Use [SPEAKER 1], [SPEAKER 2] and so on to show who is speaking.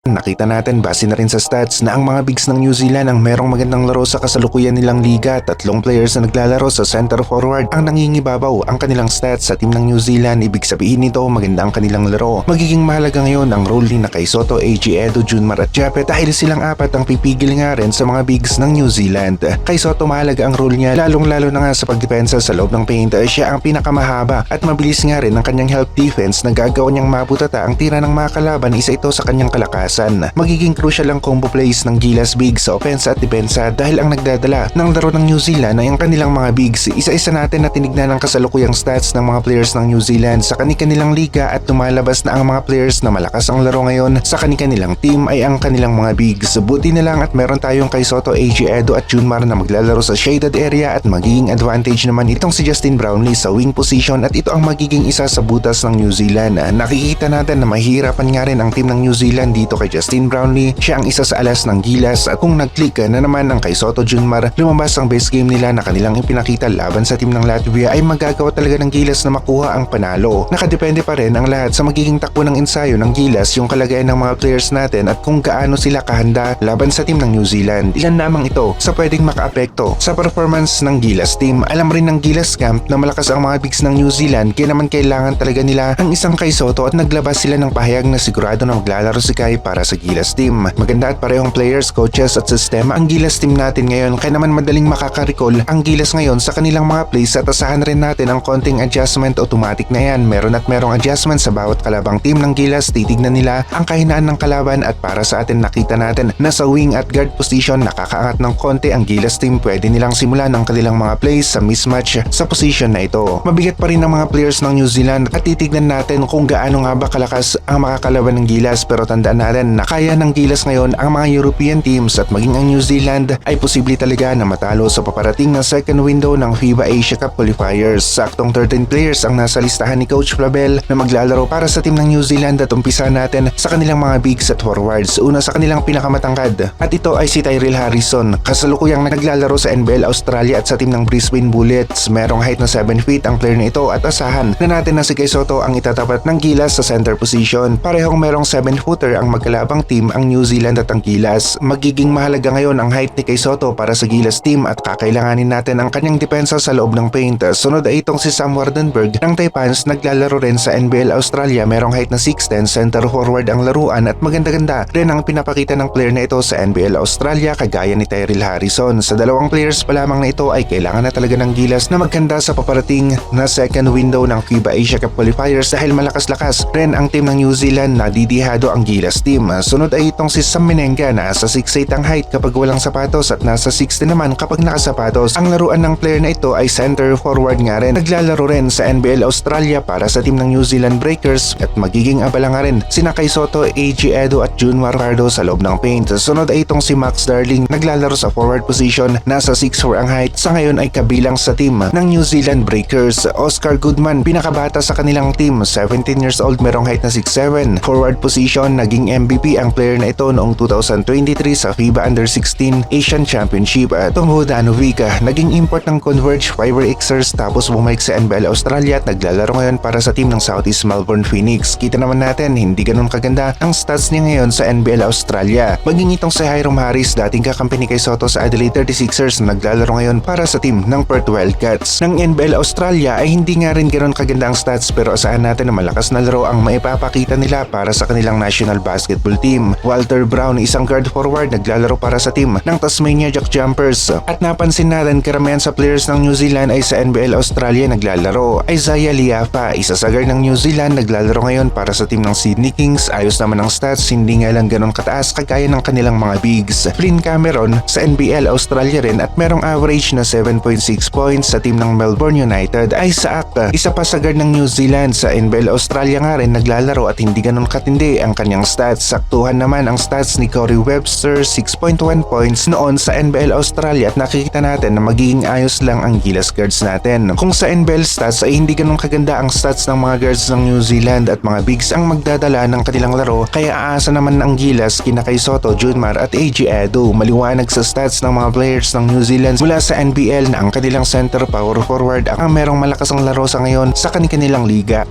[SPEAKER 1] Nakita natin base na rin sa stats na ang mga bigs ng New Zealand ang merong magandang laro sa kasalukuyan nilang liga. Tatlong players na naglalaro sa center forward ang nangingibabaw ang kanilang stats sa team ng New Zealand. Ibig sabihin nito maganda ang kanilang laro. Magiging mahalaga ngayon ang role ni na Kai Sotto, AJ Edo, Junmar at Japet dahil silang apat ang pipigil nga rin sa mga bigs ng New Zealand. Kai Sotto mahalaga ang role niya lalong-lalo na nga sa pagdepensa sa loob ng paint. Siya ang pinakamahaba at mabilis nga rin ang kanyang help defense na gagawa niyang mabutata ang tira ng mga kalaban. Isa ito sa kanyang kalakasan. Magiging crucial ang combo plays ng Gilas bigs sa offense at depensa dahil ang nagdadala ng laro ng New Zealand ay ang kanilang mga bigs. Isa-isa natin na tinignan ang kasalukuyang stats ng mga players ng New Zealand sa kanilang liga at lumalabas na ang mga players na malakas ang laro ngayon sa kanilang team ay ang kanilang mga bigs. Buti na lang at meron tayong Kai Sotto, AJ Edo at Junmar na maglalaro sa shaded area at magiging advantage naman itong si Justin Brownlee sa wing position at ito ang magiging isa sa butas ng New Zealand. Nakikita natin na mahihirapan nga rin ang team ng New Zealand dito kay Justin Brownlee. Siya ang isa sa alas ng Gilas at kung nag-click na naman ng Kai Sotto, Junmar, lumabas ang best game nila na kanilang ipinakita laban sa team ng Latvia ay magagawa talaga ng Gilas na makuha ang panalo. Nakadepende pa rin ang lahat sa magiging takbo ng ensayo ng Gilas, yung kalagayan ng mga players natin at kung gaano sila kahanda laban sa team ng New Zealand. Ilan lamang ito sa pwedeng makaapekto sa performance ng Gilas team. Alam rin ng Gilas camp na malakas ang mga bigs ng New Zealand kaya naman kailangan talaga nila ang isang Kai Sotto at naglabas sila ng pahayag na sigurado na maglalaro si Kai para sa Gilas team. Maganda at parehong players, coaches at sistema ang Gilas team natin ngayon kaya naman madaling makaka-recall ang Gilas ngayon sa kanilang mga plays at asahan rin natin ang konting adjustment. Automatic na yan. Merong adjustment sa bawat kalabang team ng Gilas. Titignan nila ang kahinaan ng kalaban at para sa atin nakita natin na sa wing at guard position nakakaangat ng konti ang Gilas team. Pwede nilang simulan ang kanilang mga plays sa mismatch sa position na ito. Mabigat pa rin ang mga players ng New Zealand at titignan natin kung gaano nga ba kalakas ang makakalaban ng Gilas, pero tandaan natin na kaya ng Gilas ngayon ang mga European teams at maging ang New Zealand ay posible talaga na matalo sa paparating na second window ng FIBA Asia Cup qualifiers. Saktong 13 players ang nasa listahan ni Coach Flavel na maglalaro para sa team ng New Zealand at umpisa natin sa kanilang mga bigs at forwards. Una sa kanilang pinakamatangkad at ito ay si Tyrell Harrison. Kasalukuyang naglalaro sa NBL Australia at sa team ng Brisbane Bullets. Merong height na 7 feet ang player na ito at asahan na natin na si Kai Sotto ang itatapat ng Gilas sa center position. Parehong merong 7-footer ang magkalabang team ang New Zealand at ang Gilas. Magiging mahalaga ngayon ang height ni Kai Sotto para sa Gilas team at kakailanganin natin ang kanyang depensa sa loob ng paint. Sunod ay itong si Sam Wardenberg ng Taipans, naglalaro rin sa NBL Australia. Merong height na 6'10", center forward ang laruan at maganda-ganda rin ang pinapakita ng player na ito sa NBL Australia kagaya ni Tyrell Harrison. Sa dalawang players pa lamang na ito ay kailangan na talaga ng Gilas na magkanda sa paparating na second window ng FIBA Asia Cup qualifiers dahil malakas-lakas rin ang team ng New Zealand na didihado ang Gilas team. Sunod ay itong si Sam Menenga na nasa 6'8" ang height kapag walang sapatos at nasa 6'10" naman kapag nakasapatos. Ang laruan ng player na ito ay center forward nga rin. Naglalaro rin sa NBL Australia para sa team ng New Zealand Breakers at magiging abala nga rin sina Kai Sotto, AJ Edo at Junmar sa loob ng paint. Sunod ay itong si Max Darling, naglalaro sa forward position, nasa 6'4" ang height. Sa ngayon ay kabilang sa team ng New Zealand Breakers. Oscar Goodman, pinakabata sa kanilang team, 17 years old, merong height na 6'7". Forward position, naging MVP ang player na ito noong 2023 sa FIBA Under-16 Asian Championship. Tom Vodanovic, naging import ng Converge Fiber Xers tapos bumalik sa NBL Australia at naglalaro ngayon para sa team ng Southeast Melbourne Phoenix. Kita naman natin hindi ganun kaganda ang stats niya ngayon sa NBL Australia. Maging itong si Hiram Harris, dating kakampi ni Kai Sotto sa Adelaide 36ers, na naglalaro ngayon para sa team ng Perth Wildcats. Ng NBL Australia ay hindi nga rin ganun kaganda ang stats pero asahan natin na malakas na laro ang maipapakita nila para sa kanilang national basketball team. Walter Brown, isang guard forward, naglalaro para sa team ng Tasmania Jack Jumpers. At napansin natin karamihan sa players ng New Zealand ay sa NBL Australia naglalaro. Isaiah Liafa, isa sa guard ng New Zealand, naglalaro ngayon para sa team ng Sydney Kings. Ayos naman ang stats, hindi nga lang ganun kataas kagaya ng kanilang mga bigs. Flynn Cameron sa NBL Australia rin at merong average na 7.6 points sa team ng Melbourne United. Isaac, isa pa sa guard ng New Zealand sa NBL Australia nga rin, naglalaro at hindi ganun katindi ang kanyang stats. Saktuhan naman ang stats ni Corey Webster, 6.1 points noon sa NBL Australia at nakikita natin na magiging ayos lang ang Gilas guards natin. Kung sa NBL stats ay hindi ganun kaganda ang stats ng mga guards ng New Zealand at mga bigs ang magdadala ng kanilang laro, kaya aasa naman ang Gilas kina Kai Sotto, Junmar at AJ Edo. Maliwanag sa stats ng mga players ng New Zealand mula sa NBL na ang kanilang center power forward ang merong malakas ang laro sa ngayon sa kanilang liga.